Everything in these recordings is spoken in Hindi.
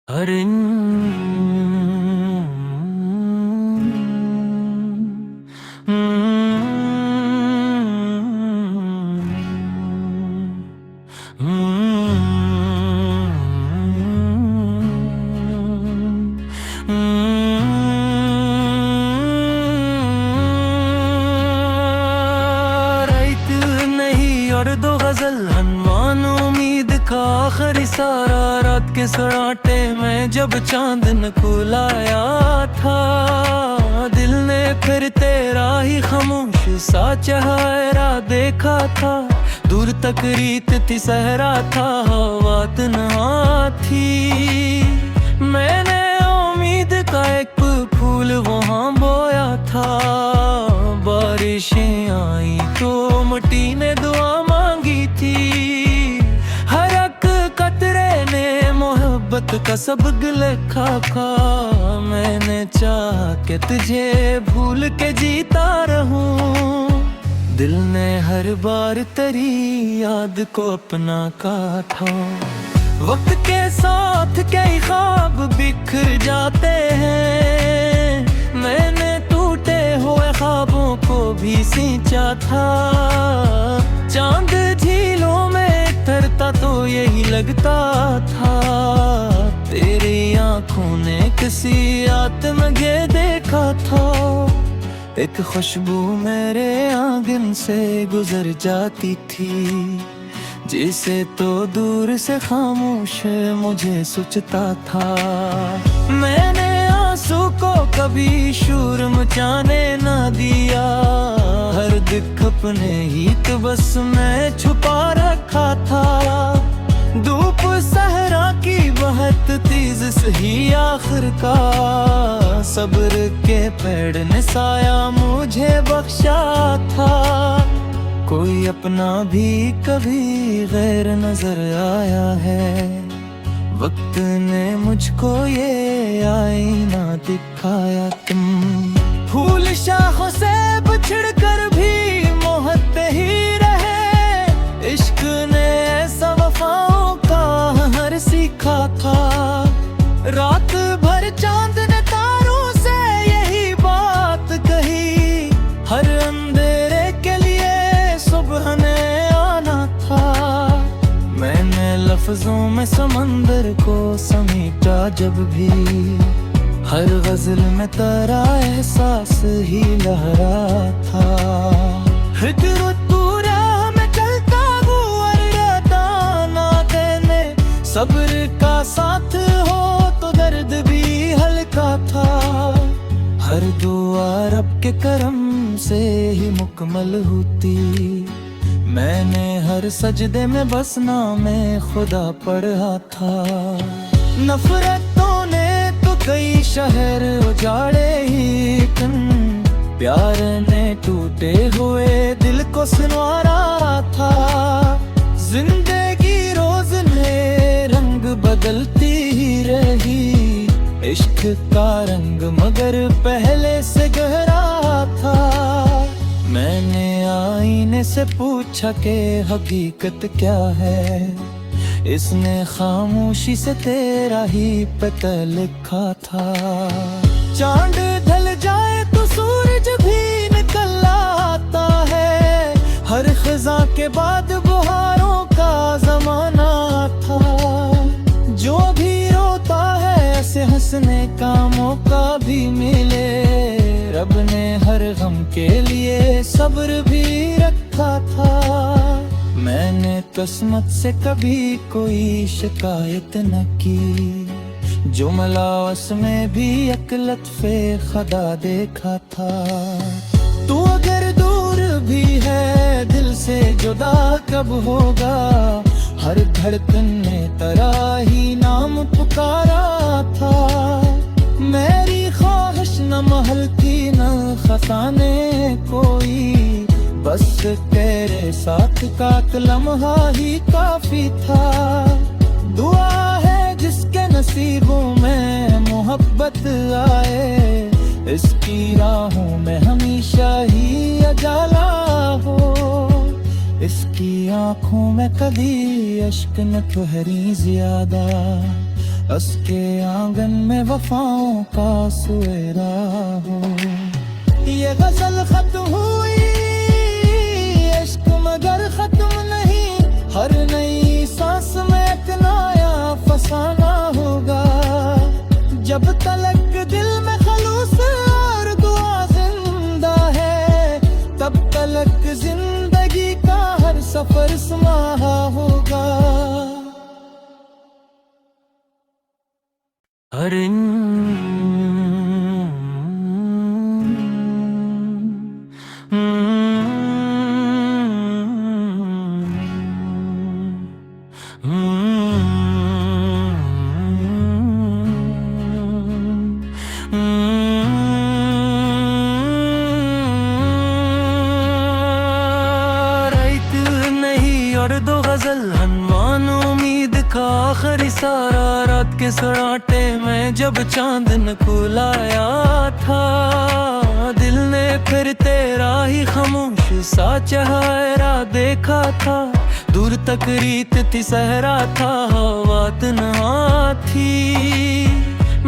अरे रात नहीं और दो गजल हनुमान उम्मीद का आखिरी सारा रात के सराटे में जब चांदन को लाया था दिल ने फिर तेरा ही खामोश सा चेहरा देखा था। दूर तक रीत थी सहरा था हवा तन्हा थी। मैंने उम्मीद का एक फूल वहाँ बोया था। बारिशें आई तो मिट्टी ने दुआ मांगी थी। हर एक कतरे ने मोहब्बत का सबक लिखा था। मैंने चाहा कि तुझे भूल के जीता रहूं। दिल ने हर बार तेरी याद को अपना काटा। वक्त के साथ कई ख्वाब बिखर जाते हैं। मैंने टूटे हुए ख्वाबों को भी सींचा था। चांद झीलों में तरता तो यही लगता था। तेरी आंखों ने किसी आत्मगे देखा था। एक खुशबू मेरे आंगन से गुजर जाती थी। जिसे तो दूर से खामोश मुझे सोचता था। मैंने आंसू को कभी शोर मचाने ना दिया। हर दुख अपने ही तो बस मैं छुपा रखा था। धूप सहरा की बहुत तेज सही आखिर का। सब्र के पेड़ ने साया मुझे बख्शा था। कोई अपना भी कभी गैर नजर आया है। वक्त ने मुझको ये आईना दिखाया। तुम फूल शाखों से बिछड़ कर भी मोहब्बत ही रहे। इश्क ने ऐसा वफाओं का हर सीखा था। रात भर चांद ने तारों से यही बात कही। हर अंधेरे के लिए सुबह ने आना था। मैंने लफ्जों में समंदर को समेटा जब भी। हर गजल में तेरा एहसास ही लहरा था। फिक्र तूरा में चलता गुअर रहता ना देने। सब्र का साथ हो तो दर्द भी हल्का था। हर दुआ रब के करम से ही मुकम्मल होती। मैंने हर सजदे में बस नामे खुदा पढ़ा था। नफरतों ने तो कई शहर उजाड़े ही। प्यार ने टूटे हुए दिल को सुनवारा था। जिंदगी रोज नए रंग बदलती ही रही। इश्क का रंग मगर पहले से गहरा था। मैंने आईने से पूछा कि हकीकत क्या है। इसने खामोशी से तेरा ही पता लिखा था। चांद ढल जाए तो सूरज भी निकल आता है। हर खज़ां के बाद बहारों का जमाना था। जो भी रोता है ऐसे हंसने का मौका भी मिले। रब ने हर गम के लिए सब्र भी रखा था। मैंने किस्मत से कभी कोई शिकायत न की। जो मलावस में भी एक लत्फे खुदा देखा था। तू अगर दूर भी है दिल से जुदा कब होगा। हर धड़कन ने तेरा ही नाम पुकारा था। मेरी ख्वाहिश न महल थी न खजाने कोई। बस तेरे साथ का लम्हा ही काफी था। दुआ है जिसके नसीबों में मोहब्बत आए। इसकी राहों में हमेशा ही उजाला हो। इसकी आंखों में कभी अश्क न ठहरी ज्यादा। उसके आंगन में वफाओं का सुएरा हो। ये गजल खत्म हुई इश्क मगर खत्म नहीं, हर नई सांस में एक नया फसाना होगा। जब तलक दिल में खलूस और दुआ जिंदा है, तब तलक जिंदगी का हर सफर सुनहा होगा। अरे और दो गजल हनुमान उम्मीद का आखिरी सारा, रात के सराटे में जब चांद निकलाया था, दिल ने फिर तेरा ही खामोश सा चेहरा देखा था। दूर तक रीत थी सहरा था, हवा तन्हा थी,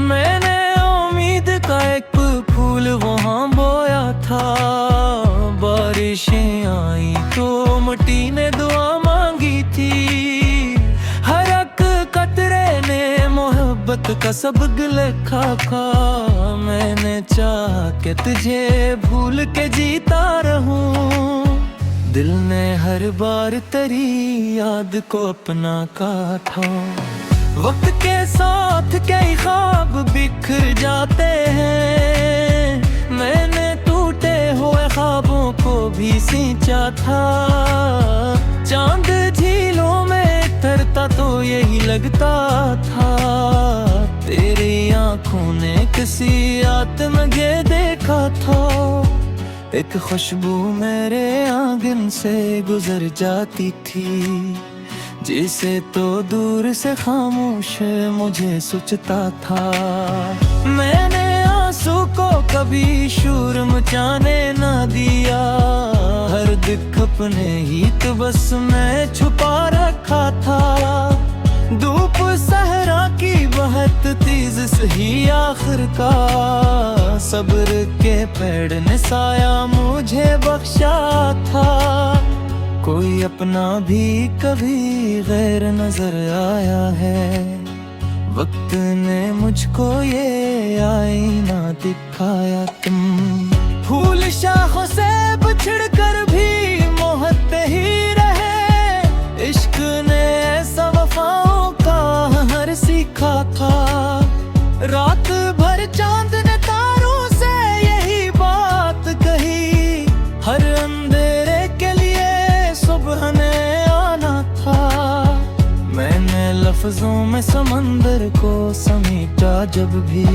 मैंने उम्मीद का एक फूल वहाँ बोया था। बारिशें आई तो मिट्टी ने दुआ मांगी थी, हर एक कतरे ने मोहब्बत का सबक लिखा था। मैंने चाहा कि तुझे भूल के जीता रहूं, दिल ने हर बार तेरी याद को अपना काटा। वक्त के साथ कई ख्वाब बिखर जाते हैं, मैंने टूटे हुए ख्वाबों को भी सींचा था। चांद झीलों में तरता तो यही लगता था, तेरी आंखों ने किसी आत्मगे देखा था। एक खुशबू मेरे आंगन से गुजर जाती थी, जिसे तो दूर से खामोश मुझे सोचता था। मैंने आंसू को कभी शोर मचाने ना दिया, हर दुख अपने ही तो बस मैं छुपा रखा था। धूप सहरा की बहुत तेज सही आखिर का, सब्र के पेड़ ने साया मुझे बख्शा था। कोई अपना भी कभी गैर नजर आया है, वक्त ने मुझको ये आईना दिखाया। तुम फूल शाखों से बिछड़ कर भी मोहते ही रहे, इश्क ने ऐसा वफाओं का हर सीखा था। रात भर चांद ने तारों से यही बात कही, हर अंधेरे के लिए सुबह ने आना था। मैंने लफ्जों में समंदर को समेटा जब भी,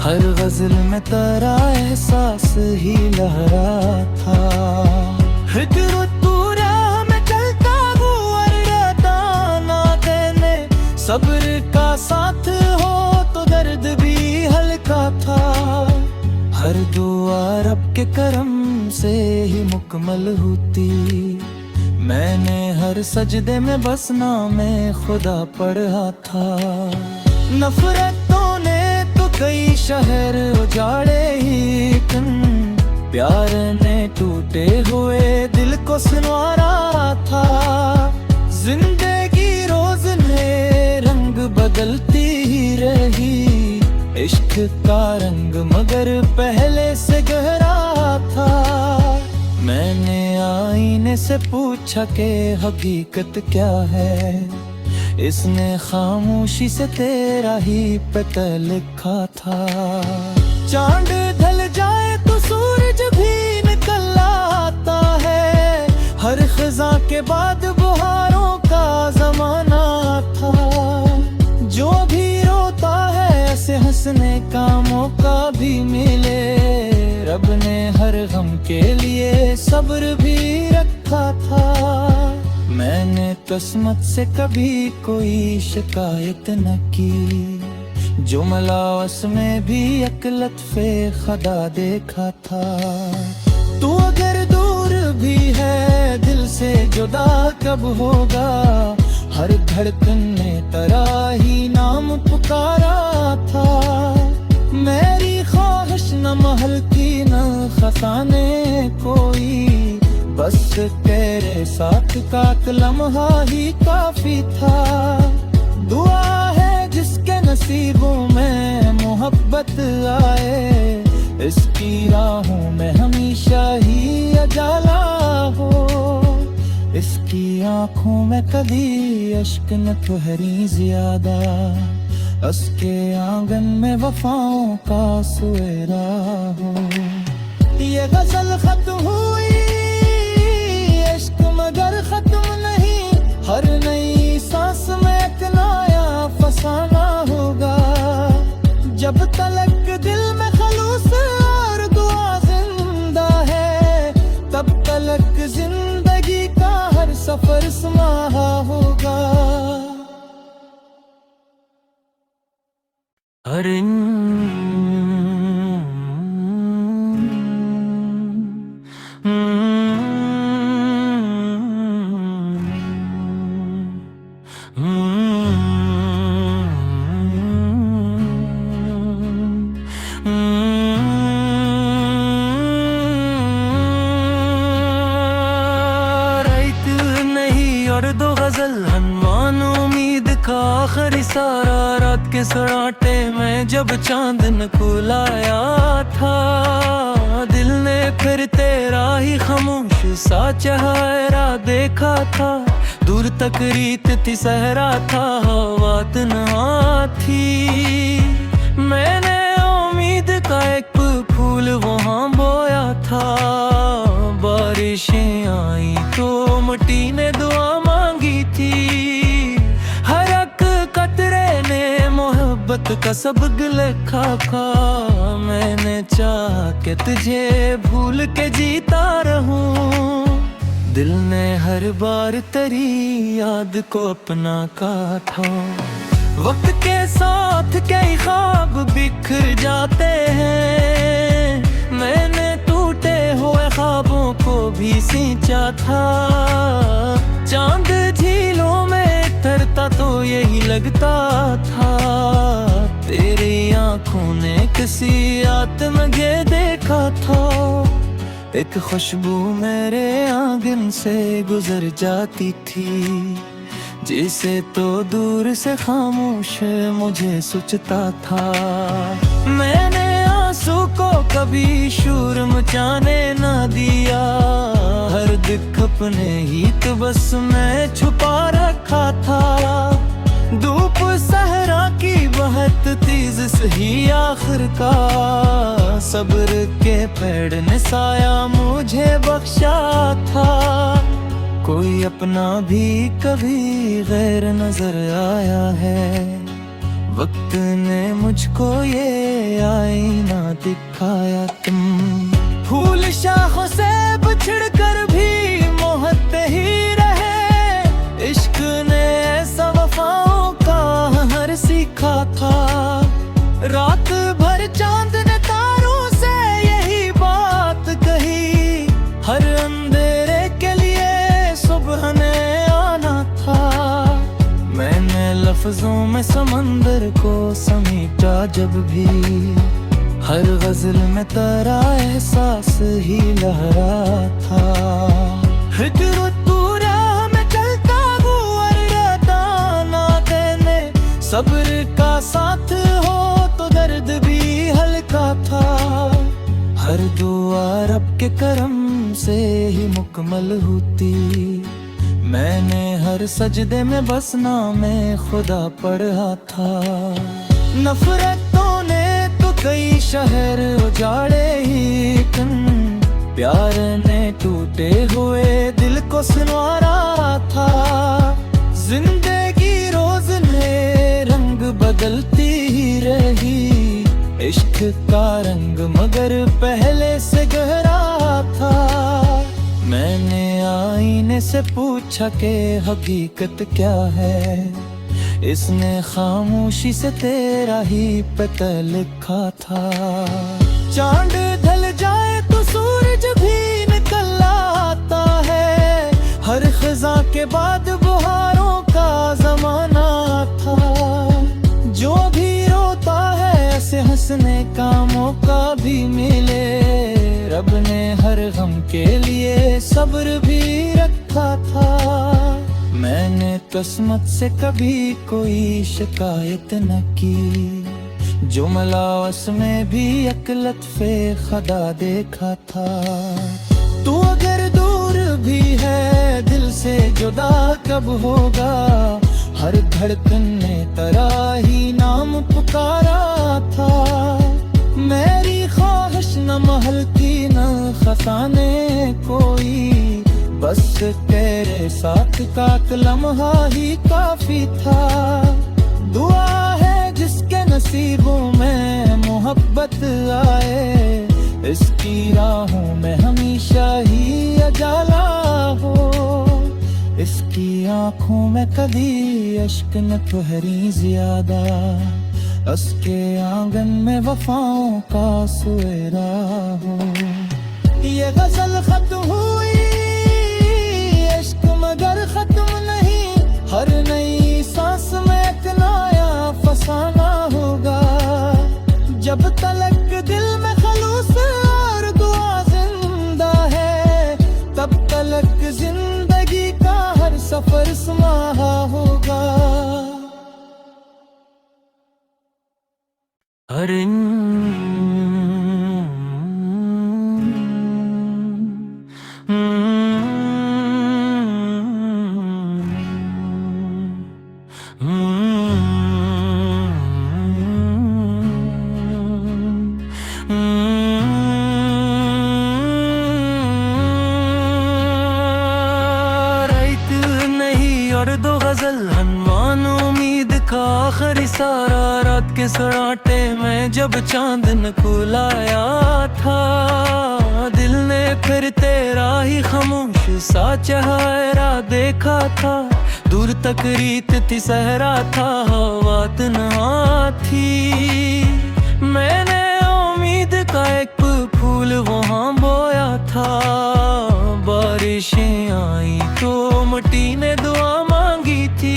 हर गजल में तेरा एहसास ही लहरा था। फिक्र तू राह में चलता हुआ दाना देने, सब्र का साथ हो तो दर्द भी हल्का था। हर दुआ रब के करम से ही मुकम्मल होती, मैंने हर सजदे में बस नामे खुदा पढ़ा था। नफरतों ने तो कई शहर उजाड़े ही, प्यार ने टूटे हुए दिल को संवारा था। जिंदगी रोज नए रंग बदलती ही रही, इश्क का रंग मगर पहले से गहरा था। मैंने आईने से पूछा कि हकीकत क्या है, इसने खामोशी से तेरा ही पता लिखा था। चांद ढल जाए तो सूरज भी निकल आता है, हर खिजा के बाद बहारों का जमाना था। जो भी रोता है ऐसे हंसने का मौका भी मिले, रब ने हर गम के लिए सब्र भी रखा था। मैंने किस्मत से कभी कोई शिकायत न की, जुमला उसमें भी एक लत्फे खुदा देखा था। तू अगर दूर भी है दिल से जुदा कब होगा, हर धड़कन ने तेरा ही नाम पुकारा था। मेरी ख्वाहिश न महल की न खजाने कोई, बस तेरे साथ का एक लम्हा ही काफी था। दुआ है जिसके नसीबों में मोहब्बत आए, इसकी राहों में हमेशा ही उजाला हो। इसकी आंखों में कभी अश्क न ठहरी ज्यादा, उसके आंगन में वफाओं का सुएरा हो। ये गजल खत्म हुई इश्क मगर खत्म नहीं, हर नई सांस में एक नया फसाना होगा। जब तलक दिल में खलूस और दुआ जिंदा है, तब तलक जिंदगी का हर सफर सुनहरा होगा। अरे और दो गजल हनुमान उम्मीद का आखिरी सारा, रात के सराटे में जब चांद निकलाया था। दिल ने फिर तेरा ही खामोश सा चेहरा देखा था। दूर तक रीत थी सहरा था, हवा तन्हा थी। मैंने उम्मीद का एक फूल वहाँ बोया था। बारिशें आई तो मिट्टी ने दुआ मांगी थी। हर एक कतरे ने मोहब्बत का सबक लिखा था। मैंने चाहा कि तुझे भूल के जीता रहूं। दिल ने हर बार तेरी याद को अपना काटा। वक्त के साथ कई ख्वाब बिखर जाते हैं। मैंने टूटे हुए ख्वाबों को भी सींचा था। चांद झीलों में तरता तो यही लगता था। तेरी आंखों ने किसी आत्मगे देखा था। एक खुशबू मेरे आंगन से गुजर जाती थी, जिसे तो दूर से खामोश मुझे सोचता था। मैंने आंसू को कभी शोर मचाने ना दिया। हर दुख अपने ही तो बस मैं छुपा रखा था। धूप सहरा की बहुत तेज सही आखिर का। सब्र के पेड़ ने साया मुझे बख्शा था। कोई अपना भी कभी गैर नजर आया है। वक्त ने मुझको ये आईना दिखाया। तुम फूल शाखों से बिछड़ कर भी मोहते ही रहे। इश्क ने ऐसा वफाओं का हर सीखा था। रात भर चांद ने तारों से यही बात कही। हर अंधेरे के लिए सुबह ने आना था। मैंने लफ्जों में समंदर को समेटा जब भी। हर गजल में तेरा एहसास ही लहरा था। हिजर तू राह में चलता हुआ रहता ना देने। सब्र का साथ हो तो दर्द भी हल्का था। हर दुआ रब के करम से ही मुकम्मल होती। मैंने हर सजदे में बस नामे खुदा पढ़ा था। नफरतों ने तो कई शहर उजाड़े ही कन। प्यार ने टूटे हुए दिल को सुनवारा था। जिंदगी रोज ने रंग बदलती ही रही। इश्क का रंग मगर पहले से गहरा था। मैंने आईने से पूछा कि हकीकत क्या है। इसने खामोशी से तेरा ही पता लिखा था। चांद ढल जाए तो सूरज भी निकल आता है। हर खज़ां के बाद बहारों का जमाना था। जो भी रोता है ऐसे हंसने का मौका भी मिले। रब ने हर गम के लिए सब्र भी रखा था। मैंने किस्मत से कभी कोई शिकायत न की। जो मलावस में भी एक लत्फे खुदा देखा था। तू अगर दूर भी है दिल से जुदा कब होगा। हर धड़कन ने तेरा ही नाम पुकारा था। मेरी ख्वाहिश न महल की न खजाने कोई, बस तेरे साथ का लम्हा ही काफी था। दुआ है जिसके नसीबों में मोहब्बत आए, इसकी राहों में हमेशा ही उजाला हो। इसकी आँखों में कभी अश्क न ठहरी ज्यादा, उसके आंगन में वफाओं का सुएरा हो। ये गजल खत्म हुई इश्क मगर खत्म नहीं। हर नई सांस में एक नया फसाना होगा। जब तलक दिल में खलूस और दुआ जिंदा है, तब तलक जिंदगी का हर सफर सुनहा होगा। अरे और दो गजल हनुमान उम्मीद का आखिरी सारा। रात के सराटे में जब चांदन खुलाया था, दिल ने फिर तेरा ही खामोश सा चेहरा देखा था। दूर तक रीत थी सहरा था, हवा तन्हा थी। मैंने उम्मीद का एक फूल वहाँ बोया था। बारिशें आई तो मिट्टी ने दुआ मांगी थी।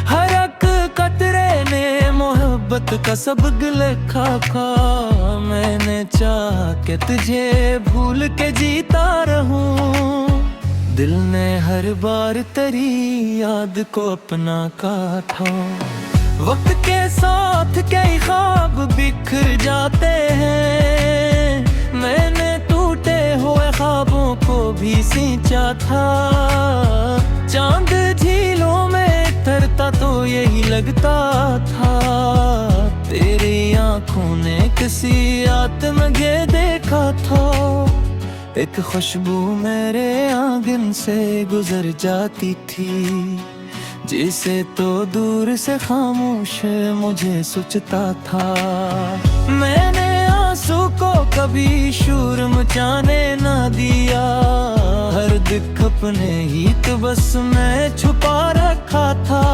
हर एक कतरे ने मोहब्बत का सबक लिखा था। मैंने चाहा कि तुझे भूल के जीता रहूं। दिल ने हर बार तेरी याद को अपना काटा। वक्त के साथ कई ख्वाब बिखर जाते हैं। मैंने टूटे हुए ख्वाबों को भी सींचा था। चांद झीलों में तरता तो यही लगता था। तेरी आंखों ने किसी आत्मगे देखा था। एक खुशबू मेरे आंगन से गुजर जाती थी, जिसे तो दूर से खामोश मुझे सोचता था। मैंने आंसू को कभी शोर मचाने ना दिया। हर दुख अपने ही तो बस मैं छुपा रखा था।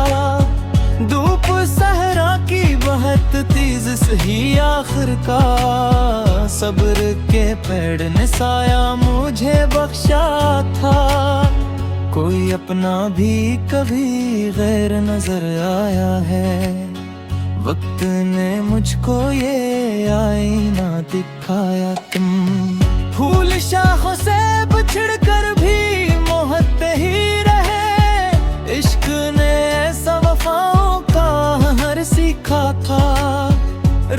धूप सहरा की बहुत तेज सही आखिर का। सब्र के पेड़ ने साया मुझे बख्शा था। कोई अपना भी कभी गैर नजर आया है। वक्त ने मुझको ये आईना दिखाया। तुम फूल शाखों से बिछड़ कर भी मोहत ही रहे। इश्क ने ऐसा वफाओं का हर सीखा था।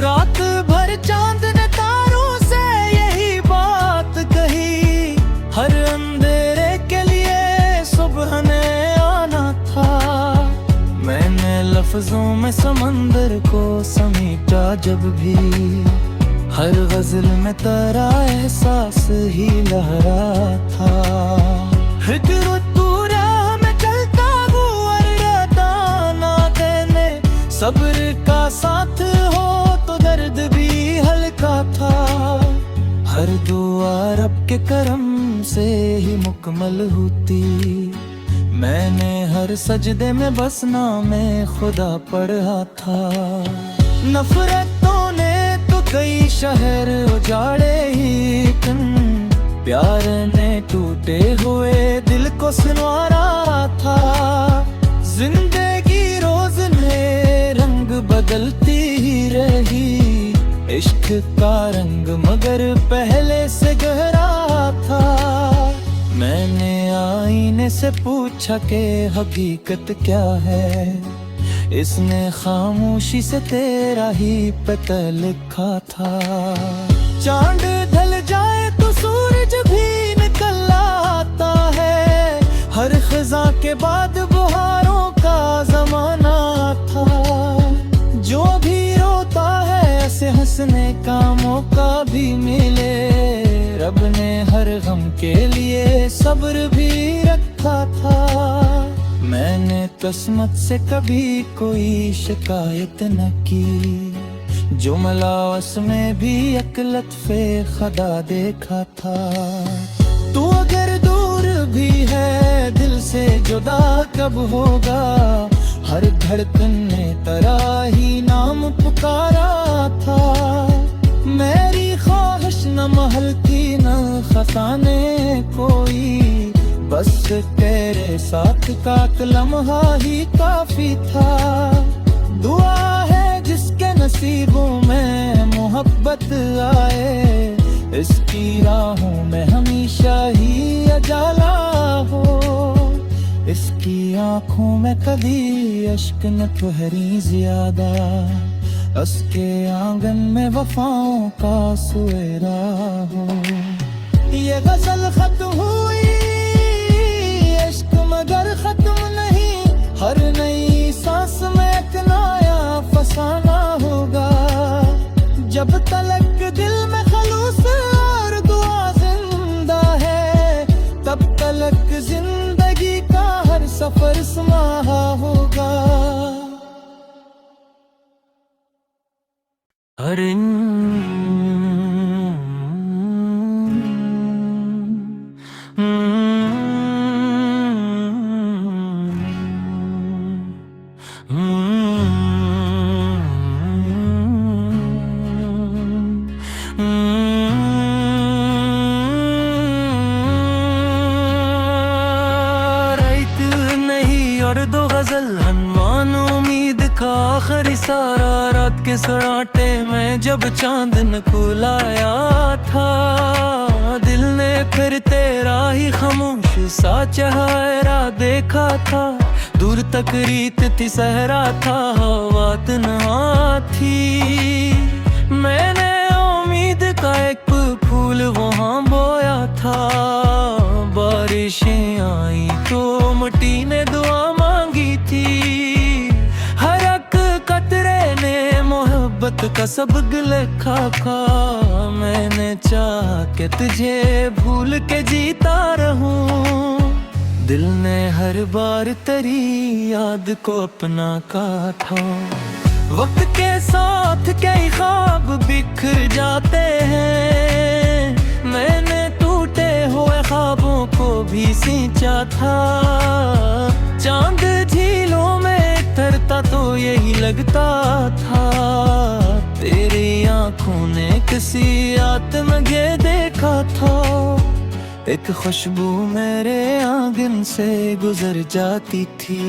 रात भर चांद ने तारों से यही बात कही। हर अंधेरे के लिए सुबह ने आना था। मैंने लफ्जों में समंदर को समेटा जब भी। हर गजल में तेरा एहसास ही लहरा था। हिजर तू राह में चलता हुआ ना देने। सब्र का साथ हो तो दर्द भी हल्का था। हर दुआ रब के करम से ही मुकम्मल होती। मैंने हर सजदे में बस नामे खुदा पढ़ा था। नफरतों ने तो कई शहर उजाड़े ही। प्यार ने टूटे हुए दिल को सुनवारा था। जिंदगी रोज नए रंग बदलती ही रही। इश्क का रंग मगर पहले से गहरा था। मैंने आईने से पूछा कि हकीकत क्या है। इसने खामोशी से तेरा ही पता लिखा था। चांद ढल जाए तो सूरज भी निकल आता है। हर खज़ां के बाद बहारों का जमाना था। जो भी रोता है ऐसे हंसने का मौका भी मिले। रब ने हर गम के लिए सब्र भी रखा था। मैंने किस्मत से कभी कोई शिकायत न की। जुमला उसमें भी एक लत्फ़े खुदा देखा था। तू अगर दूर भी है दिल से जुदा कब होगा। हर धड़कन ने तेरा ही नाम पुकारा था। मेरी ख्वाहिश न महल थी न खजाने कोई। बस तेरे साथ का लम्हा ही काफी था। दुआ है जिसके नसीबों में मोहब्बत आए। इसकी राहों में हमेशा ही उजाला हो। इसकी आँखों में कभी अश्क न ठहरी ज्यादा। उसके आंगन में वफाओं का सुएरा हो। ये गजल खत्म हुई इश्क मगर खत्म नहीं। हर नई सांस में एक नया फसाना होगा। जब तलक दिल में खलूस और दुआ जिंदा है। तब तलक जिंदगी का हर सफर समाहा होगा। अरे और दो गजल हनुमान उम्मीद का आखिरी सारा। रात के सराटे में जब चांद निकलाया था। दिल ने फिर तेरा ही खामोश सा चेहरा देखा था। दूर तक रीत थी सहरा था हवा तन्हा थी। मैंने उम्मीद का एक फूल वहाँ बोया था। बारिशें आई तो मिट्टी ने दुआ मांगी थी। हर एक कतरे ने मोहब्बत का सबक लिखा था। मैंने चाहा कि तुझे भूल के जीता रहूं। दिल ने हर बार तेरी याद को अपना काटा। वक्त के साथ कई ख्वाब बिखर जाते हैं। मैंने टूटे हुए ख्वाबों को भी सींचा था। चांद झीलों में तरता तो यही लगता था। तेरी आंखों ने किसी आत्मगे देखा था। एक खुशबू मेरे आंगन से गुजर जाती थी।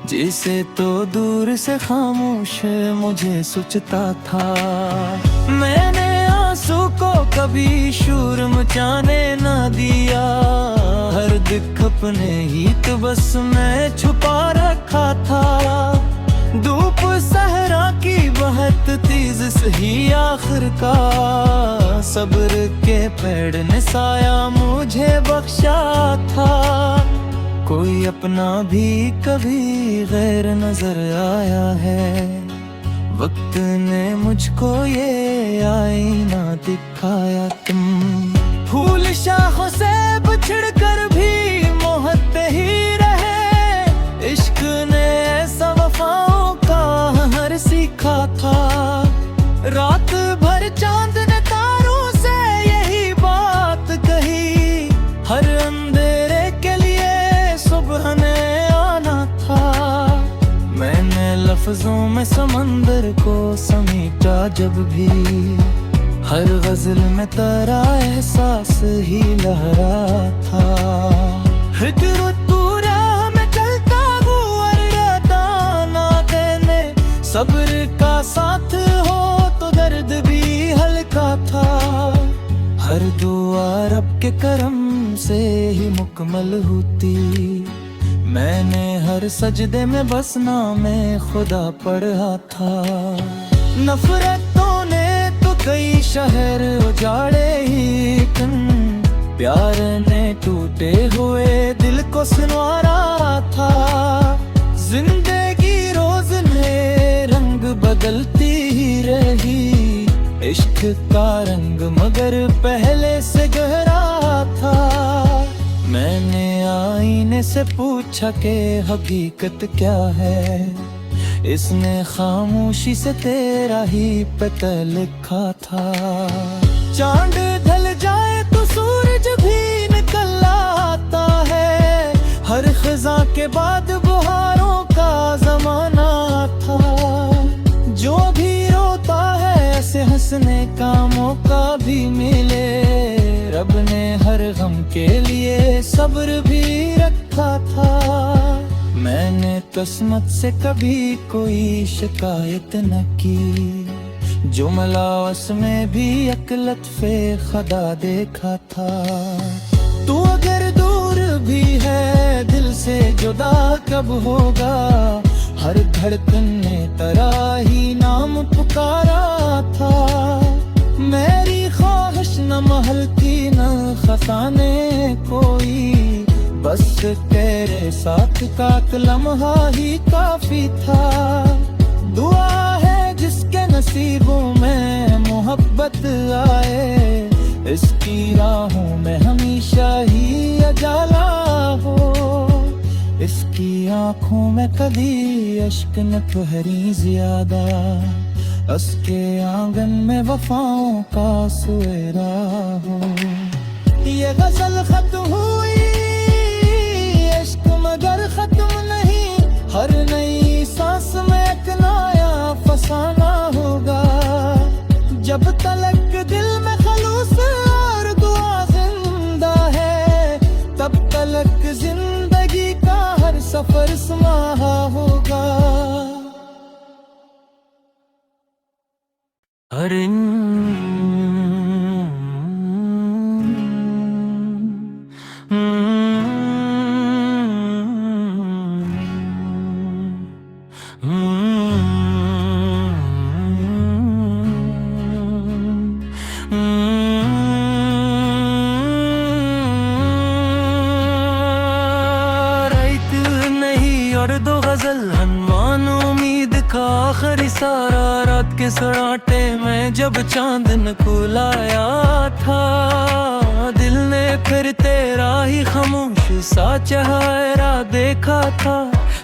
जिसे तो दूर से खामोश मुझे सोचता था। मैंने आंसू को कभी शोर मचाने ना दिया। हर दुख अपने ही तो बस मैं छुपा रखा था। धूप सहरा की बहुत तेज सही आखिर का। सब्र के पेड़ ने साया मुझे बख्शा था। कोई अपना भी कभी गैर नजर आया है। वक्त ने मुझको ये आईना दिखाया। तुम फूल शाखों से बिछड़ कर भी मोहते ही रहे। इश्क ने ऐसा वफाओं का हर सीखा था। रात भर चांद ने तारों से यही बात कही। हर अंधेरे के लिए सुबह ने आना था। मैंने लफ्जों में समंदर को समेटा जब भी। हर गजल में तेरा एहसास ही लहरा था। फिक्र तू राह में चलता हुआ सब्र का साथ हो तो दर्द भी हल्का था। हर दुआ रब के करम से ही मुकम्मल होती। मैंने हर सजदे में बस नामे खुदा पढ़ा था। नफरतों ने तो कई शहर उजाड़े ही, प्यार ने टूटे हुए दिल को संवारा था। जिंदगी रोज नए रंग बदलती ही रही, इश्क का रंग मगर पहले से गहरा था। मैंने आईने से पूछा कि हकीकत क्या है, इसने खामोशी से तेरा ही पता लिखा था। चांद ढल जाए तो सूरज भी निकल आता है, हर खज़ा के बाद बहारों का जमाना था। जो भी रोता है ऐसे हंसने का मौका भी मिले, रब ने हर गम के लिए सब्र भी रखा था। मैंने किस्मत से कभी कोई शिकायत न की, जुमलास में भी एक लत्फे खुदा देखा था। तू अगर दूर भी है दिल से जुदा कब होगा, हर धड़कन ने तेरा ही नाम पुकारा था। मेरी ख्वाहिश न महल की न खजाने कोई, बस तेरे साथ का लम्हा ही काफी था। दुआ है जिसके नसीबों में मोहब्बत आए, इसकी राहों में हमेशा ही उजाला हो। इसकी आँखों में कभी अश्क न ठहरी ज्यादा, उसके आंगन में वफाओं का सुएरा हो। ये गजल खत्म हुई, इश्क मगर खत्म नहीं, हर नई सांस में एक नया फसाना होगा। जब तलक दिल में खलूस और दुआ जिंदा है, तब तलक जिंदगी का हर सफर सुनहरा होगा। अरे और दो गजल हनुमान उम्मीद का आखिरी सारा, रात के सराटे में जब चांद निकलाया था। दिल ने फिर तेरा ही खामोश सा चेहरा देखा था।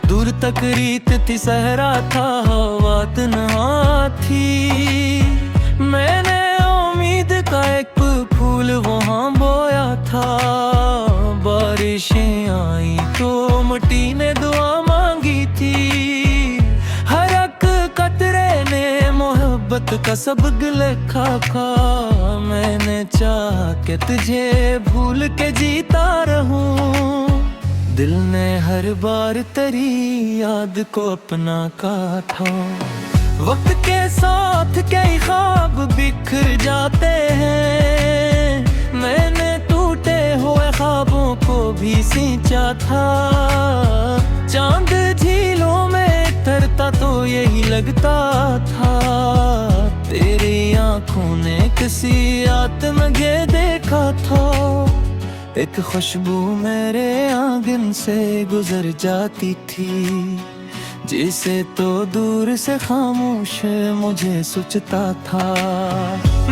दूर तक रीत थी सहरा था, हवा तन्हा थी। मैंने उम्मीद का एक फूल वहाँ बोया था। बारिशें आई तो मिट्टी ने दुआ मांगी थी। हर एक कतरे ने मोहब्बत का सबक लिखा था। मैंने चाहा कि तुझे भूल के जीता रहूं, दिल ने हर बार तेरी याद को अपना काटा। वक्त के साथ कई ख्वाब बिखर जाते हैं, मैंने टूटे हुए ख्वाबों को भी सींचा था। चांद झीलों में तरता तो यही लगता था, तेरी आंखों ने किसी आत्मगे देखा था। एक खुशबू मेरे आंगन से गुजर जाती थी, जिसे तो दूर से खामोश मुझे सोचता था।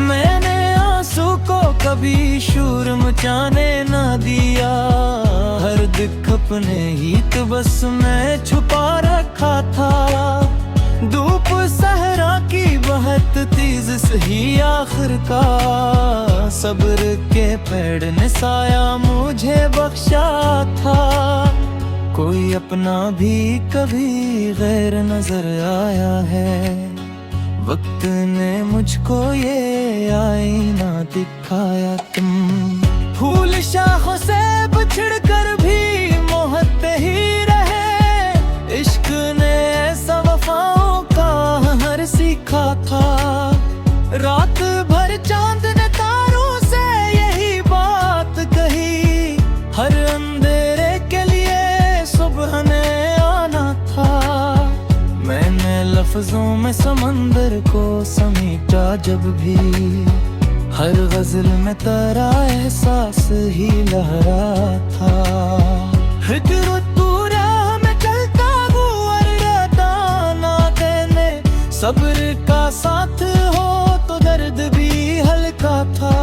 मैंने आंसू को कभी शोर मचाने ना दिया, हर दुख अपने ही तो बस मैं छुपा रखा था। धूप सहरा की बहुत तेज सही आखिर का, सब्र के पेड़ ने साया मुझे बख्शा था। कोई अपना भी कभी गैर नजर आया है, वक्त ने मुझको ये आईना दिखाया। तुम फूल शाखों से बिछड़ कर भी मोहब्बत ही रहे, इश्क ने ऐसा वफाओं का लिखा था। रात भर चांद ने तारों से यही बात कही, हर अंधेरे के लिए सुबह ने आना था। मैंने लफ्जों में समंदर को समेटा जब भी, हर गजल में तेरा एहसास ही लहरा था। फिक्र तू राह में चलता हुआ दाना देने, सब्र का साथ हो तो दर्द भी हल्का था।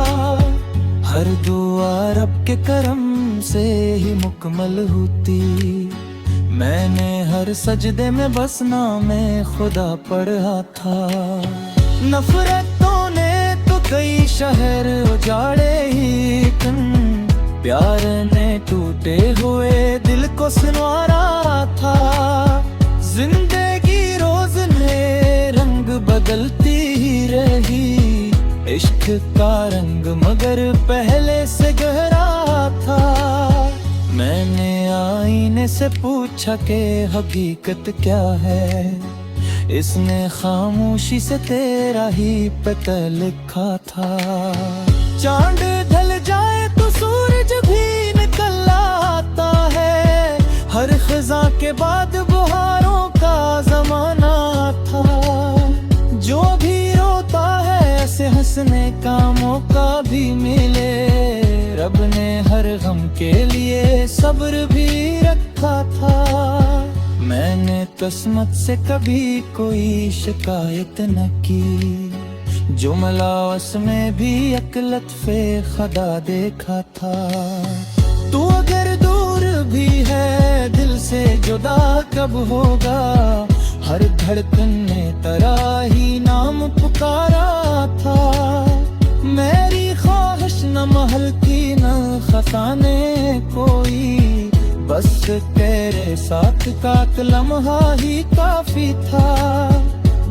हर दुआ रब के करम से ही मुकम्मल होती, मैंने हर सजदे में बस नामे खुदा पढ़ा था। नफरतों ने तो कई शहर उजाड़े ही, प्यार ने टूटे हुए दिल को संवारा था। जिंदगी रोज नए रंग बदलती ही रही, इश्क का रंग मगर पहले से गहरा था। मैंने आईने से पूछा कि हकीकत क्या है, इसने खामोशी से तेरा ही पता लिखा था। चांद ढल जाए तो सूरज भी निकल आता है, हर खज़ां के बाद बहारों का जमाना था। जो भी रोता है ऐसे हंसने का मौका भी मिले, रब ने हर गम के लिए सब्र भी रखा था। मैंने किस्मत से कभी कोई शिकायत न की, जुमलास में भी एक लत्फे खुदा देखा था। तू अगर दूर भी है दिल से जुदा कब होगा, हर धड़कन ने तेरा ही नाम पुकारा था। मेरी ख्वाहिश न महल की न खजाने कोई, बस तेरे साथ का लम्हा ही काफी था।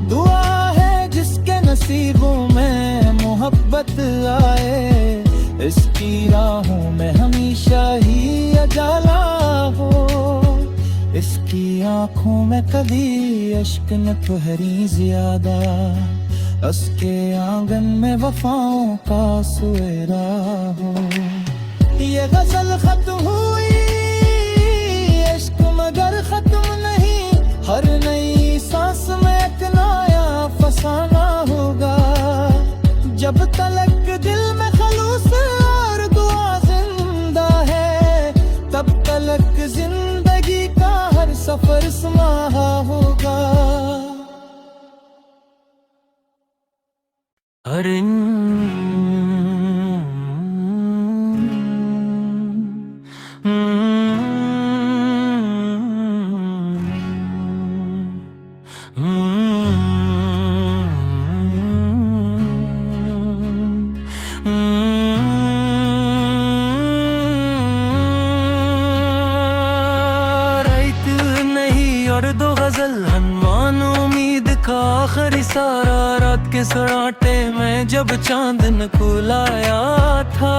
दुआ है जिसके नसीबों में मोहब्बत आए, इसकी राहों में हमेशा ही उजाला हो। इसकी आँखों में कभी अश्क न ठहरी ज्यादा, उसके आंगन में वफाओं का सुएरा हो। ये गजल खत्म हुई मगर खत्म नहीं, हर नई सांस में एक नया फसाना होगा। जब तलक दिल में खलूस और दुआ जिंदा है, तब तलक जिंदगी का हर सफर सुनहा होगा। अरे आखिरी सारा रात के सराटे में जब चांद न खुलाया था,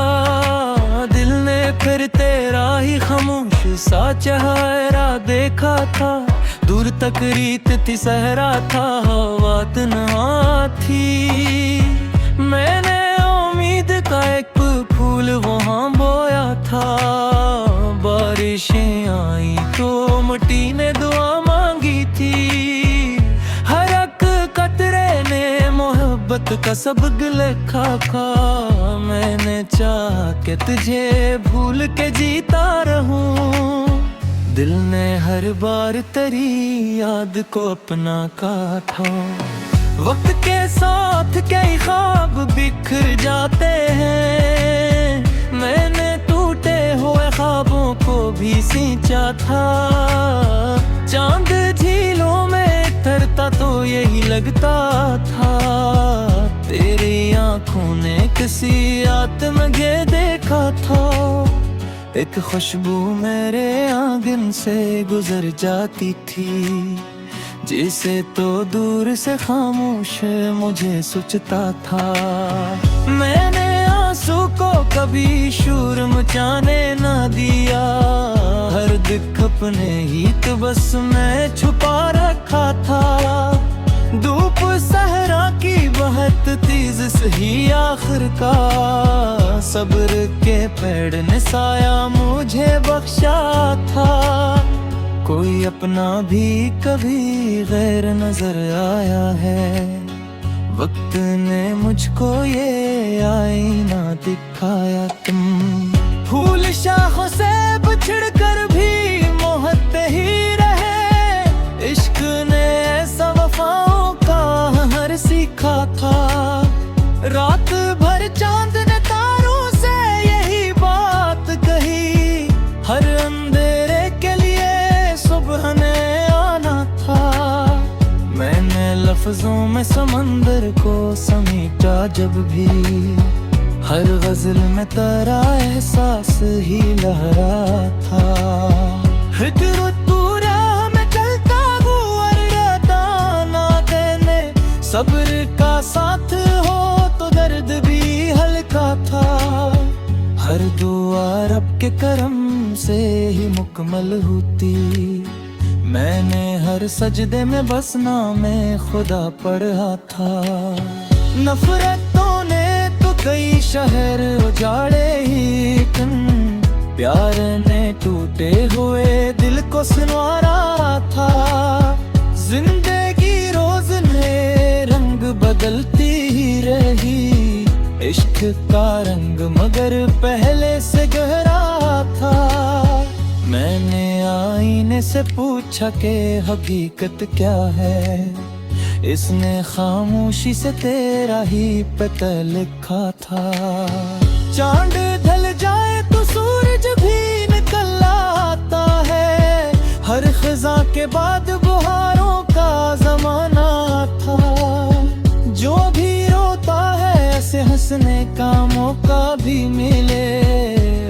दिल ने फिर तेरा ही खामोश सा चेहरा देखा था। दूर तक रीत थी सहरा था, हवा तन्हा थी। मैंने उम्मीद का एक फूल वहाँ बोया था। बारिशें आई तो मिट्टी ने दुआ मांगी थी, मोहब्बत का सबक लिखा था। मैंने चाहा कि तुझे भूल के जीता रहूं, दिल ने हर बार तेरी याद को अपना काटा। वक्त के साथ कई ख्वाब बिखर जाते हैं, मैंने टूटे हुए ख्वाबों को भी सींचा था। चांद झीलों में तरता तो यही लगता था, तेरी आंखों ने किसी आत्मगे देखा था। एक खुशबू मेरे आंगन से गुजर जाती थी, जिसे तो दूर से खामोश मुझे सोचता था। मैंने आंसू को कभी शोर मचाने ना दिया, हर दुख अपने ही तो बस मैं छुपा रखा था। धूप सहरा की बहुत तेज सही आखिर का, सब्र के पेड़ ने साया मुझे बख्शा था। कोई अपना भी कभी गैर नजर आया है, वक्त ने मुझको ये आईना दिखाया। तुम फूल शाखों से बिछड़ कर भी मोहते ही रहे, इश्क ने ऐसा वफाओं का हर सीखा था। रात भर चांद ने तारों से यही बात कही, हर अंधेरे के लिए सुबह ने आना था। मैंने लफ्जों में समंदर को समेटा जब भी, हर गजल में तेरा एहसास ही लहरा था। हिजरत पूरा में चलता हुआ दाना देने, सब्र का साथ हो तो दर्द भी हल्का था। हर दुआ रब के करम से ही मुकम्मल होती, मैंने हर सजदे में बस नामे खुदा पढ़ा था। नफरतों ने तो कई शहर उजाड़े ही, प्यार ने टूटे हुए दिल को संवारा था। जिंदगी रोज नए रंग बदलती ही रही, इश्क का रंग मगर पहले से गहरा था। मैंने आईने से पूछा कि हकीकत क्या है, इसने खामोशी से तेरा ही पता लिखा था। चांद ढल जाए तो सूरज भी निकल आता है, हर खिजा के बाद बुहारों का जमाना था। जो भी रोता है ऐसे हंसने का मौका भी मिले,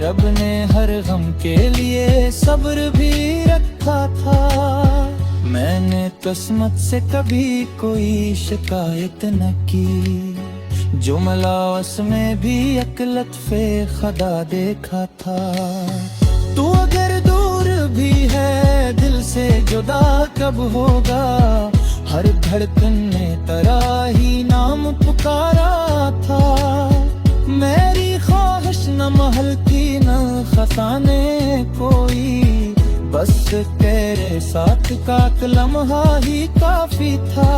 रब ने हर गम के लिए सब्र भी रखा था। मैंने किस्मत से कभी कोई शिकायत न की, जुमला उसमें भी एक लत्फे खुदा देखा था। तू अगर दूर भी है दिल से जुदा कब होगा, हर धड़कन ने तेरा ही नाम पुकारा था। मेरी ख्वाहिश न महल की न खजाने कोई, बस तेरे साथ का लम्हा ही काफी था।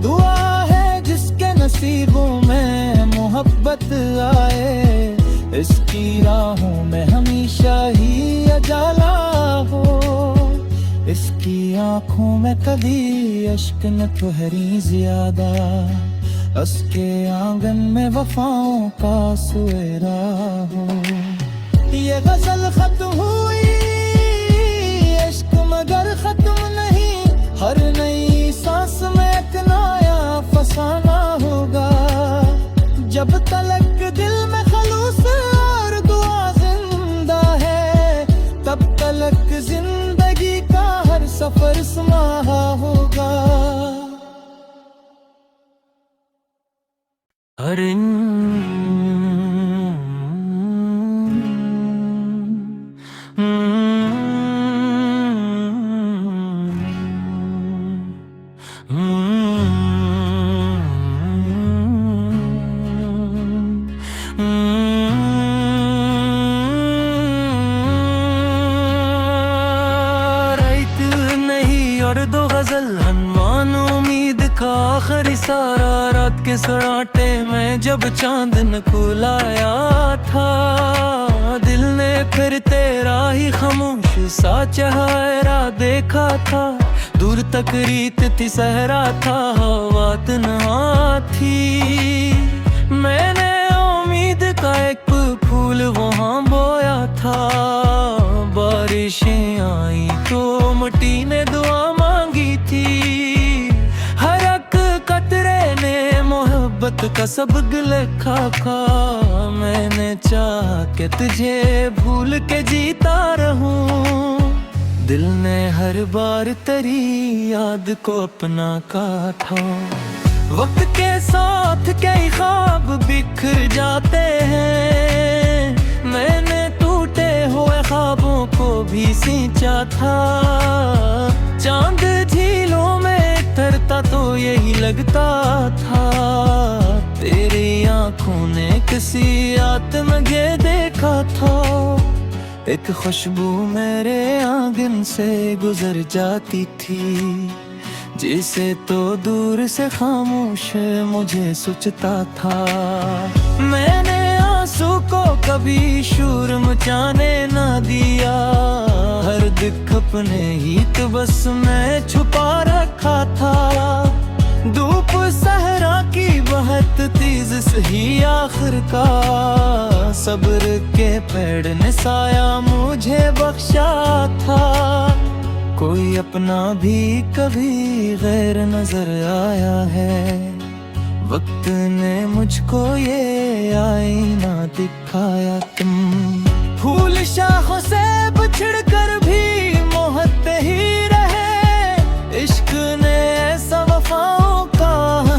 दुआ है जिसके नसीबों में मोहब्बत आए, इसकी राहों में हमेशा ही अजाला हो। इसकी आंखों में कभी अश्क न ठहरी ज्यादा, उसके आंगन में वफाओं का सुएरा हो। ये गजल खत्म हुई मगर खत्म नहीं, हर नई सांस में एक नया फसाना होगा। जब तलक दिल में खलूस और दुआ जिंदा है, तब तलक जिंदगी का हर सफर सुनहरा होगा। अरे और दो गजल हनुमान उम्मीद का आखिरी सारा, रात के सराटे में जब चांद नकुलाया था। दिल ने फिर तेरा ही खामोश सा चेहरा देखा था। दूर तक रीत थी सहरा था, हवा तन्हा थी। मैंने उम्मीद का एक फूल वहाँ बोया था। बारिशें आई तो मिट्टी ने दुआ मांगी थी। हर एक कतरे ने मोहब्बत का सबक लिखा था। मैंने चाहा कि तुझे भूल के जीता रहूं। दिल ने हर बार तेरी याद को अपना काटा। वक्त के साथ कई ख्वाब बिखर जाते हैं। मैंने टूटे हुए ख्वाबों को भी सींचा था। चांद झीलों में ठहरता तो यही लगता था, तेरी आंखों ने किसी आत्मगे देखा था। एक खुशबू मेरे आंगन से गुजर जाती थी, जिसे तो दूर से खामोश मुझे सोचता था। मैंने आंसू को कभी शोर मचाने ना दिया, हर दुख अपने ही तो बस मैं छुपा रखा था। धूप सहरा की बहुत तेज सही आखिर का, सब्र के पेड़ ने साया मुझे बख्शा था। कोई अपना भी कभी गैर नजर आया है, वक्त ने मुझको ये आईना दिखाया। तुम फूल शाखों से बिछड़ कर भी मोहते ही रहे, इश्क ने ऐसा वफाओं का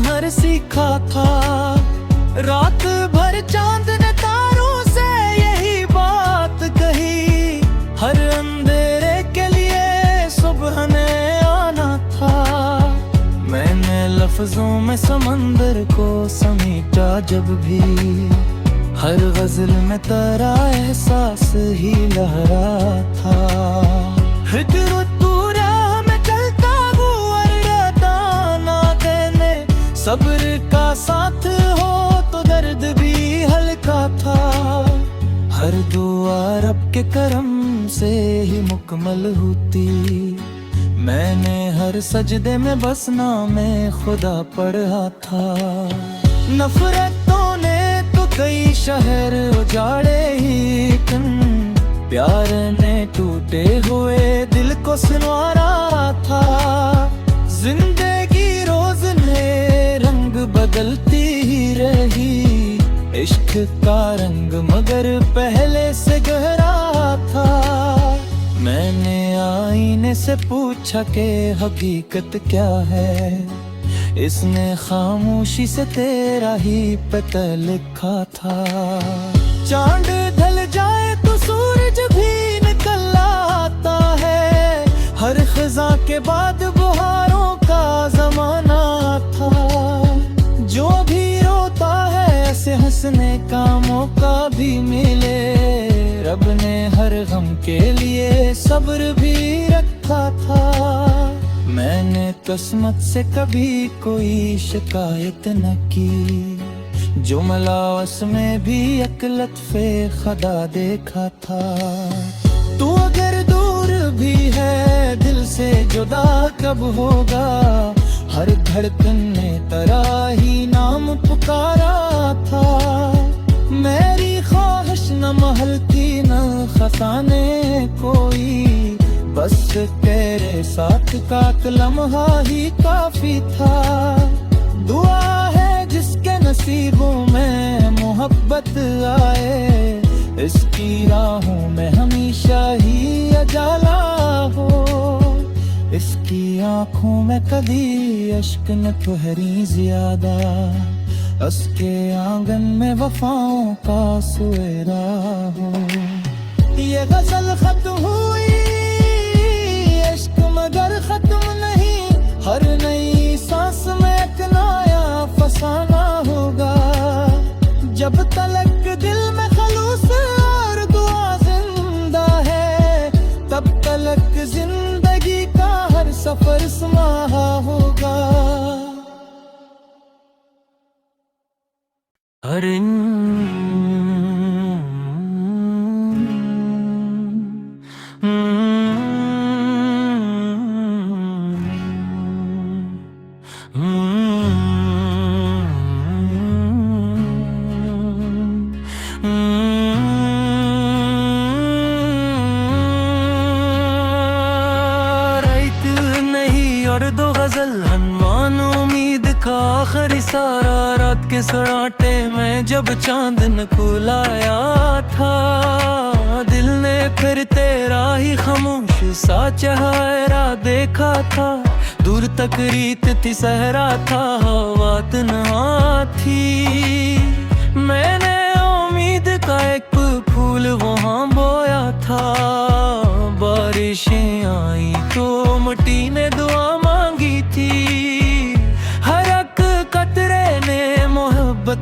हर सीखा था। रात भर चांद ने तारों से यही बात कही, हर अंधेरे के लिए सुबह ने आना था। मैंने लफ्जों में समंदर को समेटा जब भी, हर गजल में तेरा एहसास ही लहरा था। फिक्र पूरा में चलता हुआ रहता ना देने, सब्र का साथ हो तो दर्द भी हल्का था। हर दुआ रब के करम से ही मुकम्मल होती, मैंने हर सजदे में बस नामे खुदा पढ़ा था। नफरतों ने तो कई शहर उजाड़े ही, प्यार ने टूटे हुए दिल को सुनवारा था। जिंदगी रोज नए रंग बदलती ही रही, इश्क का रंग मगर पहले से गहरा था। मैंने आईने से पूछा कि हकीकत क्या है, इसने खामोशी से तेरा ही पता लिखा था। चांद ढल जाए तो सूरज भी निकल आता है, हर खज़ा के बाद बुहारों का जमाना था। जो भी रोता है ऐसे हंसने का मौका भी मिले, रब ने हर गम के लिए सब्र भी रखा था। मैंने किस्मत से कभी कोई शिकायत न की, जो मलावस में भी एक लत्फे खुदा देखा था। तू अगर दूर भी है दिल से जुदा कब होगा, हर धड़कन ने तेरा ही नाम पुकारा था। मेरी ख्वाहिश न महल थी न खसाने कोई, बस तेरे साथ का लम्हा ही काफी था। दुआ है जिसके नसीबों में मोहब्बत आए, इसकी राहों में हमेशा ही उजाला हो। इसकी आंखों में कभी अश्क न ठहरी ज्यादा, उसके आंगन में वफाओं का सुएरा हो। ये गजल खत्म हुई, इश्क मगर खत्म नहीं, हर नई सांस में एक नया फसाना होगा। जब तलक दिल में खलूस और दुआ जिंदा है, तब तलक जिंदगी का हर सफर सुनहा होगा। अरे और दो गजल हनुमान उम्मीद का आखिरी सारा, रात के सराटे में जब चांदन को लाया था। दिल ने फिर तेरा ही खामोश सा चेहरा देखा था। दूर तक रीत थी सहरा था, हवा तन्हा थी। मैंने उम्मीद का एक फूल वहाँ बोया था। बारिशें आई तो मिट्टी ने दुआ मांगी थी।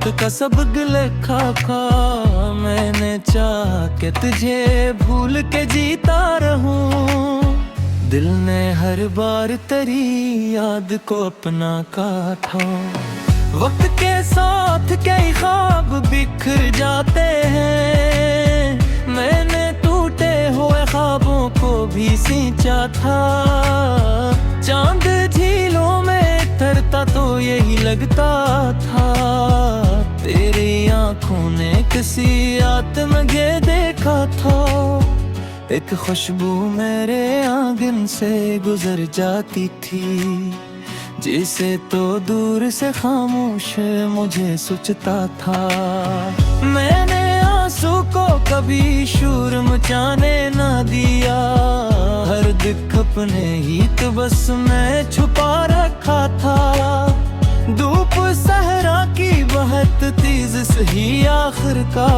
मोहब्बत का सब लेखा खा। मैंने चाहा कि तुझे भूल के जीता रहूं, दिल ने हर बार तेरी याद को अपना काटा। वक्त के साथ कई ख्वाब बिखर जाते हैं, मैंने टूटे हुए ख्वाबों को भी सींचा था। चांद झीलों में तरता तो यही लगता था, तेरी आंखों ने किसी आत्मगे देखा था। एक खुशबू मेरे आंगन से गुजर जाती थी, जिसे तो दूर से खामोश मुझे सोचता था। मैंने आंसू को कभी शोर मचाने ना दिया, हर दुख अपने ही तो बस मैं छुपा रखा था। धूप सहरा की बहुत तेज सही आखिर का,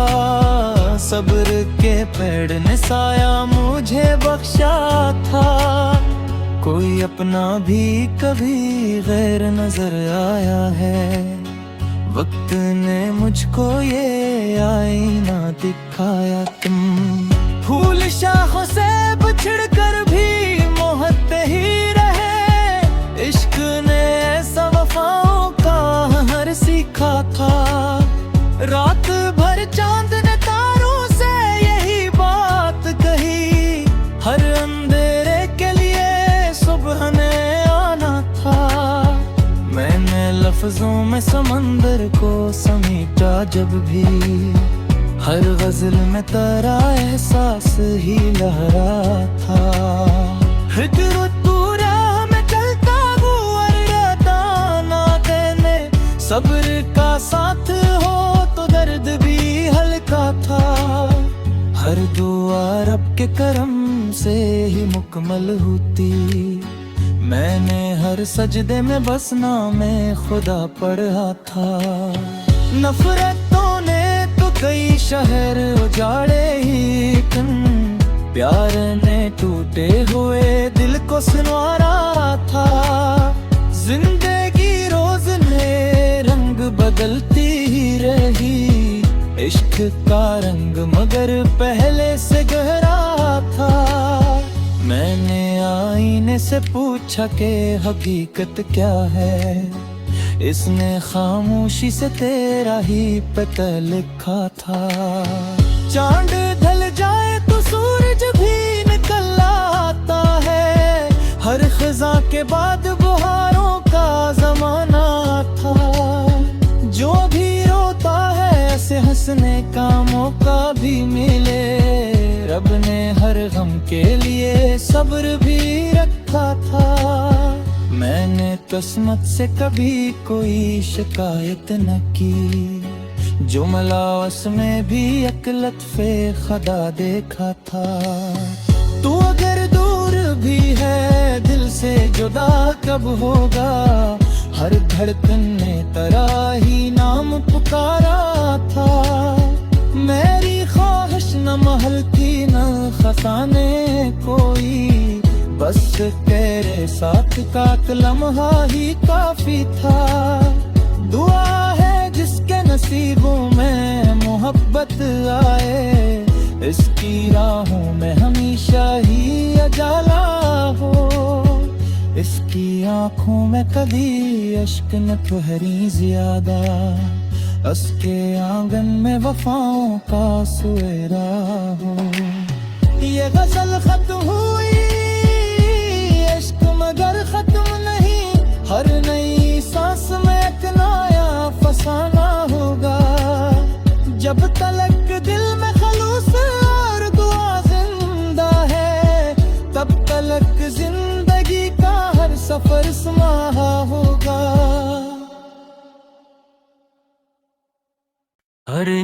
सब्र के पेड़ ने साया मुझे बख्शा था। कोई अपना भी कभी गैर नजर आया है, वक्त ने मुझको ये आईना दिखाया। तुम फूल शाखों से बिछड़ कर भी मोहते ही रहे, इश्क ने ऐसा वफाओं का हर सीखा था। रात भर चांद ने तारों से यही बात कही, हर अंधेरे के लिए सुबह ने आना था। मैंने लफ्जों में समंदर को समेटा जब भी, हर गजल में तेरा एहसास ही लहरा था। हिजर तू राह में चलता हुआ दाना देने, सब्र का साथ हो तो दर्द भी हल्का था। हर दुआ रब के करम से ही मुकम्मल होती, मैंने हर सजदे में बस नामे खुदा पढ़ा था। नफरतों ने तो कई शहर उजाड़े ही, प्यार ने टूटे हुए दिल को सुनवारा था। जिंदगी रोज नए रंग बदलती ही रही, इश्क का रंग मगर पहले से गहरा था। मैंने आईने से पूछा कि हकीकत क्या है, इसने खामोशी से तेरा ही पता लिखा था। चांद ढल जाए तो सूरज भी निकल आता है, हर खिजा के बाद बुहारों का जमाना था। जो भी रोता है ऐसे हंसने का मौका भी मिले, रब ने हर गम के लिए सब्र भी रखा था। मैंने किस्मत से कभी कोई शिकायत न की, जुमला उसमें भी एक लत्फे खुदा देखा था। तू अगर दूर भी है दिल से जुदा कब होगा, हर धड़कन ने तेरा ही नाम पुकारा था। मेरी ख्वाहिश न महल थी न खजाने कोई, बस तेरे साथ का लम्हा ही काफी था। दुआ है जिसके नसीबों में मोहब्बत आए, इसकी राहों में हमेशा ही अजाला हो। इसकी आंखों में कभी अश्क न ठहरी ज्यादा, उसके आंगन में वफाओं का सुएरा हो। ये गजल खत्म हुई, इश्क मगर खत्म नहीं, हर नई सांस में एक नया फसाना होगा। जब तलक दिल में खलूस और दुआ जिंदा है, तब तलक जिंदगी का हर सफर सुनहा होगा। अरे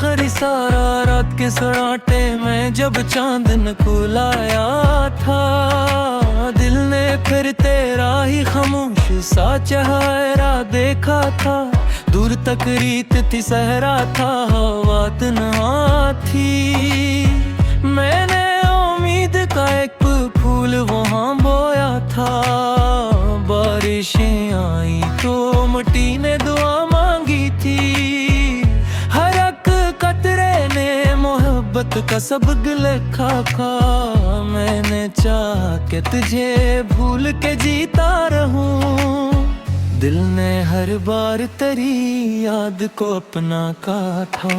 आखिरी सारा रात के सराटे में जब चांदन को लाया था, दिल ने फिर तेरा ही खामोश सा चेहरा देखा था। दूर तक रीत थी, सहरा था, हवा तन्हा थी। मैंने उम्मीद का एक फूल वहाँ बोया था। बारिशें आई तो मिट्टी ने दुआ मांगी थी। हर एक कतरे ने मोहब्बत का सबक लिखा था। मैंने चाहा कि तुझे भूल के जीता रहूं। दिल ने हर बार तेरी याद को अपना काटा।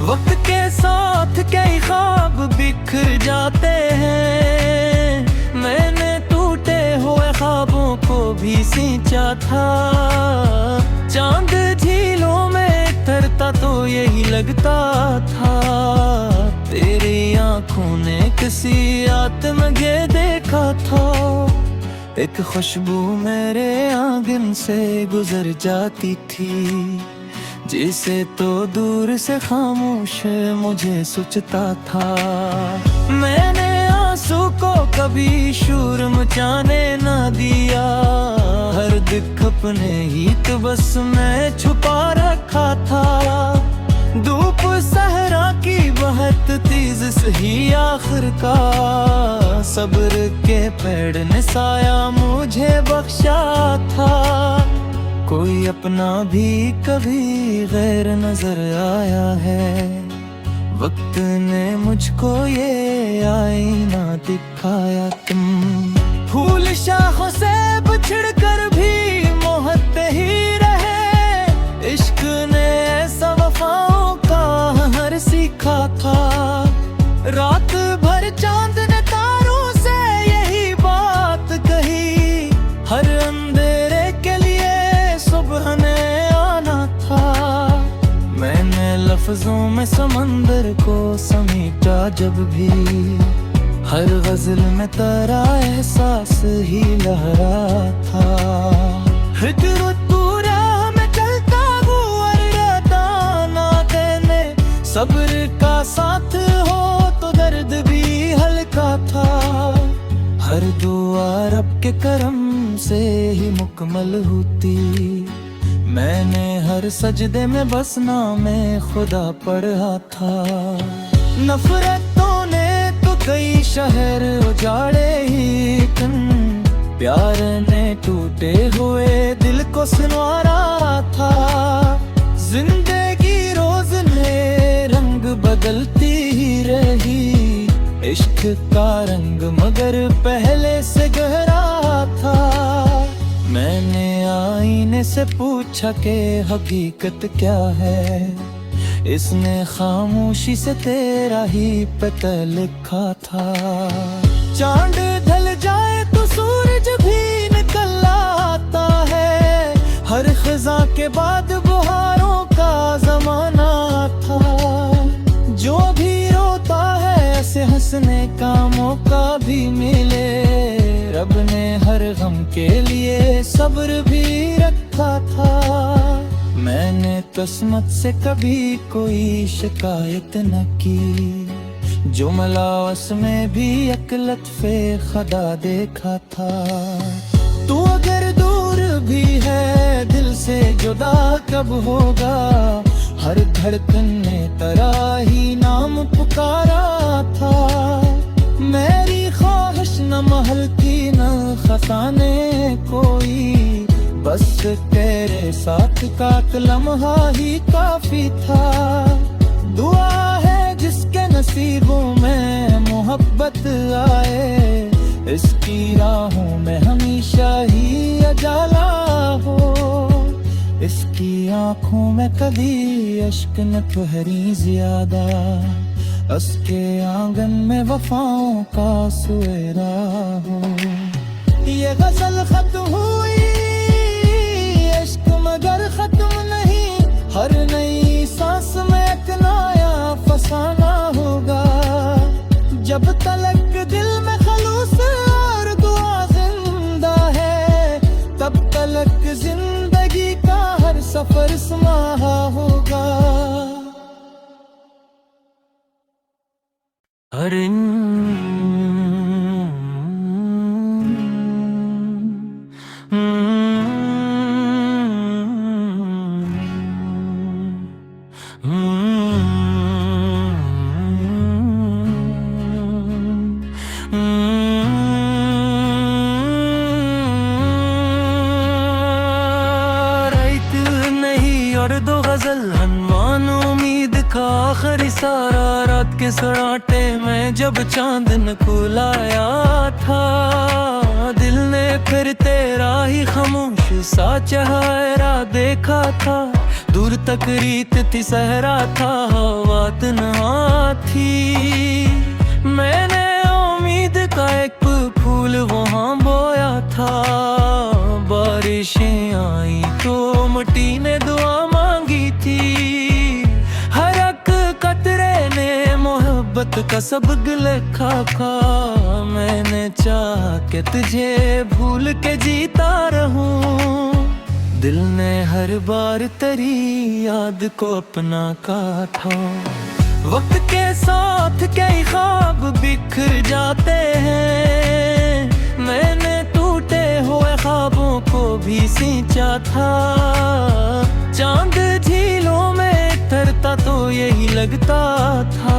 वक्त के साथ कई ख्वाब बिखर जाते हैं। मैंने टूटे हुए ख्वाबों को भी सींचा था। चांद झीलों में तरता तो यही लगता था। तेरी आंखों ने किसी आत्मगे देखा था। एक खुशबू मेरे आंगन से गुजर जाती थी, जिसे तो दूर से खामोश मुझे सोचता था। मैंने आंसू को कभी शोर मचाने ना दिया। हर दुख अपने ही तो बस मैं छुपा रखा था। धूप सहरा की बहुत तेज सही आखिर का। सब्र के पेड़ ने साया मुझे बख्शा था। कोई अपना भी कभी गैर नजर आया है। वक्त ने मुझको ये आईना दिखाया। तुम फूल शाखों से बिछड़ कर भी मोहते ही रहे। इश्क ने ऐसा वफाओं का हर सीखा था। रात भर चांद ने तारों से यही बात कही। हर अंधेरे के लिए सुबह ने आना था। मैंने लफ्जों में समंदर को समेटा जब भी। हर गजल में तेरा एहसास ही लहरा था। फिक्र पूरा में चलता हुआ रहता ना देने। सब्र का साथ हो तो दर्द भी हल्का था। हर दुआ रब के करम से ही मुकम्मल होती। मैंने हर सजदे में बस नामे खुदा पढ़ा था। नफरतों ने तो कई शहर उजाड़े ही कन। प्यार ने टूटे हुए दिल को संवारा था। जिंदगी रोज ने रंग बदलती ही रही। इश्क का रंग मगर पहले से गहरा था। मैंने आईने से पूछा कि हकीकत क्या है। इसने खामोशी से तेरा ही पता लिखा था। चांद ढल जाए तो सूरज भी निकल आता है। हर खिजा के बाद बहारों का जमाना था। जो भी रोता है ऐसे हंसने का मौका भी मिले। रब ने हर गम के लिए सब्र भी रखा था। मैंने किस्मत से कभी कोई शिकायत न की। जो मलावस में भी एक लत्फे खुदा देखा था। तू अगर दूर भी है दिल से जुदा कब होगा। हर धड़कन ने तेरा ही नाम पुकारा था। मेरी ख्वाहिश न महल की न खजाने कोई। बस तेरे साथ का लम्हा ही काफी था। दुआ है जिसके नसीबों में मोहब्बत आए। इसकी राहों में हमेशा ही उजाला हो। इसकी आंखों में कभी अश्क न ठहरी ज्यादा। उसके आंगन में वफाओं का सुएरा हो। ये गजल खत्म हुई इश्क मगर खत्म नहीं। हर नई सांस में एक नया फसाना होगा। जब तलक दिल में खलूस और दुआ जिंदा है। तब तलक जिंदगी का हर सफर सुनहा होगा। अरे और दो गजल हनुमान उम्मीद का आखिरी सारा रात के सराटे में जब चांद निकलाया था दिल ने फिर तेरा ही खामोश सा चेहरा देखा था दूर तक रीत थी सहरा था हवा तन्हा थी मैंने उम्मीद का एक फूल वहाँ बोया था बारिशें आई तो मिट्टी ने दुआ मांगी थी हर एक कतरे ने मोहब्बत का सबक लिखा था मैंने चाहा कि तुझे भूल के जीता रहूं दिल ने हर बार तेरी याद को अपना काटा वक्त के साथ कई ख्वाब बिखर जाते हैं मैंने टूटे हुए ख्वाबों को भी सींचा था चांद झीलों में तरता तो यही लगता था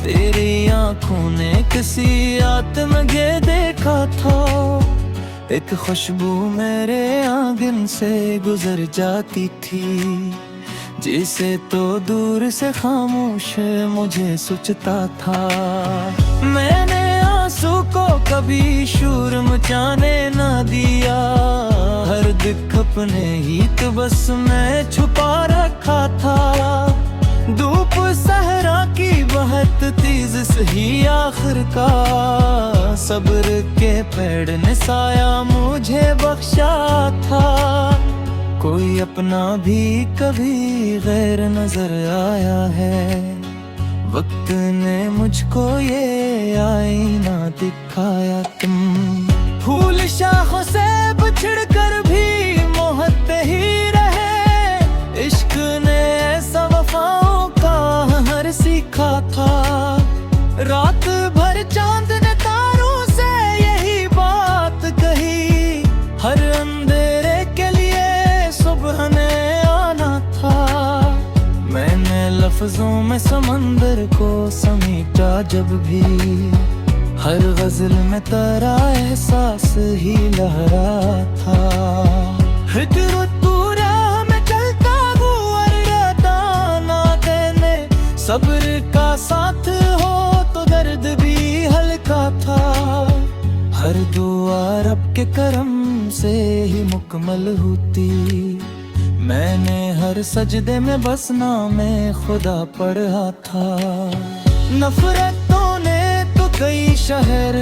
तेरी आंखों ने किसी आत्मगे देखा था एक खुशबू मेरे आंगन से गुजर जाती थी जिसे तो दूर से खामोश मुझे सोचता था मैंने आंसू को कभी शोर मचाने ना दिया हर दुख अपने ही तो बस मैं छुपा रखा था धूप सहरा की बहुत तेज सही आखिर का सब्र के पेड़ ने साया मुझे बख्शा था कोई अपना भी कभी गैर नजर आया है वक्त ने मुझको ये आईना दिखाया तुम फूल शाखों से बिछड़ कर भी मोहब्बत ही रहे इश्क ने ऐसा वफाओं का हर सीखा था रात भर चांद ने तारों से यही बात कही हर अंधेरे के लिए सुबह ने आना था मैंने लफ्जों में समंदर को समेटा जब भी हर गजल में तेरा एहसास ही लहरा था फिक्र तू राह में चलता हुआ दाना देने सब्र का साथ हो तो दर्द भी हल्का था हर दुआ रब के करम से ही मुकम्मल होती मैंने हर सजदे में बस नामे खुदा पढ़ा था नफरतों ने तो कई शहर